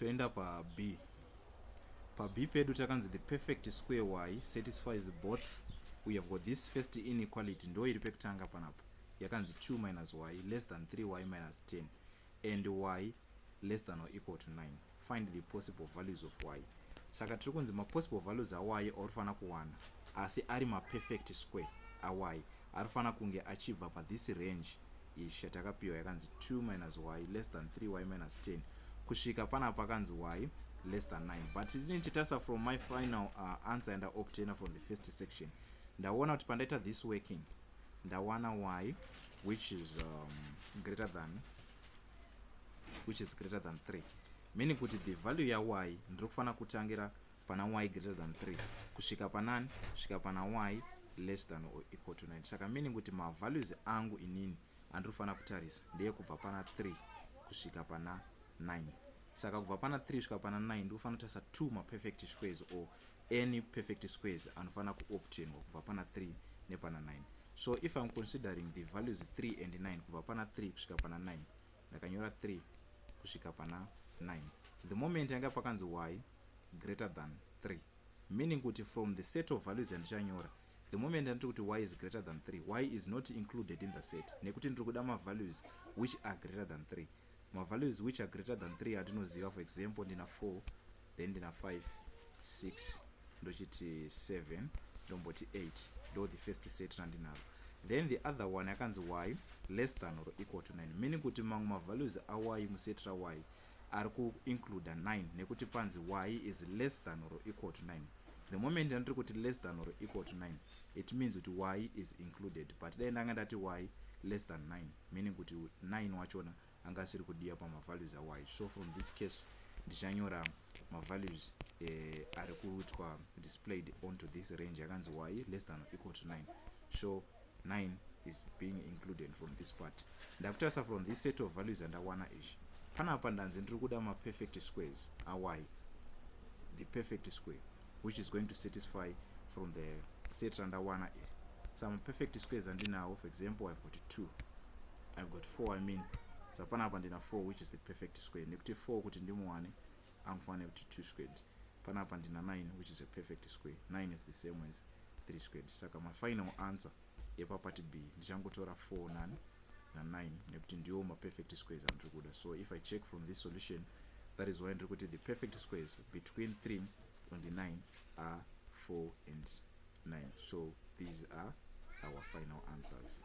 toenda paB. PaB pedu takanzi the perfect square y satisfies both. We have got this first inequality ndo iri pekutanga panapa yakanzi 2 minus y less than 3y minus 10 and y less than or equal to 9. Find the possible values of y. Saka tiri kunzi ma possible values a y orifana kuwana asi ari ma perfect square a y arifana kunge achibva pa this range ishi yatakapiwa yakanzi 2 minus y less than 3y minus 10 kusvika panapa kanzi y less than 9. But tichitasa from my final answer and obtainer from the first section ndaona kuti pandaita this working ndawana y which is greater than 3, meaning kuti the value ya y ndiri kufana kutangira pana y greater than 3 kusvika panani, kusvika pana y less than or equal to 9. Saka meaning kuti ma values angu inini andiri kufana kutarisa ndeye kubva pana 3 kusvika pana 9. Saka kubva pana 3 kusvika pana 9 ndiri kufana kutarisa 2 ma perfect squares or any perfect squares anofana kuobtainwa kubva pana 3 nepana 9. So if I'm considering the values 3 and 9 kubva pana 3 kusvika pana 9 ndakanyora 3 kusvika pana 9. The moment yanga pakanzi y greater than 3, meaning kuti from the set of values yandichanyora the moment ndiri kuti y is greater than 3 y is not included in the set nekuti ndiri kuda ma values which are greater than 3. Ma values which are greater than 3 atinoziva. For example ndina 4 then ndina 5 6 ndochiti 7 ndomboti 8 ndo the first set randinaro. Then the other one yakanzi y less than or equal to 9, meaning kuti mamwe ma values a y muset ra y ari ku include 9 nekuti panzi y is less than or equal to 9. The moment ndiri kuti less than or equal to 9 it means kuti y is included, but dai ndanga ndati y less than 9 meaning kuti 9 wachona anga asiri kudiya pa ma values a y. So from this case ndichanyora ma values ari kuitwa displayed onto this range yakanzi y less than or equal to 9. So 9 is being included from this part. Ndakutarisa from this set of values andawana ishi panapa ndanzi ndiri kuda ma perfect squares a y, the perfect square which is going to satisfy from the set randawana iri. Some perfect squares andinawo. For example I've got 2, I've got 4, I mean so panapa ndina 4 which is the perfect square nekuti 4 kuti ndimuwane angufane kuti 2 squared. Panapa ndina 9 which is a perfect square. 9 is the same as 3 squared. Saka my final answer yepa part B ndichangotora 4 na 9 nekuti ndiwo ma perfect squares andiri kuda. So if I check from this solution, that is why ndiri kuti the perfect squares between 3 and 9 are 4 and 9. So these are our final answers.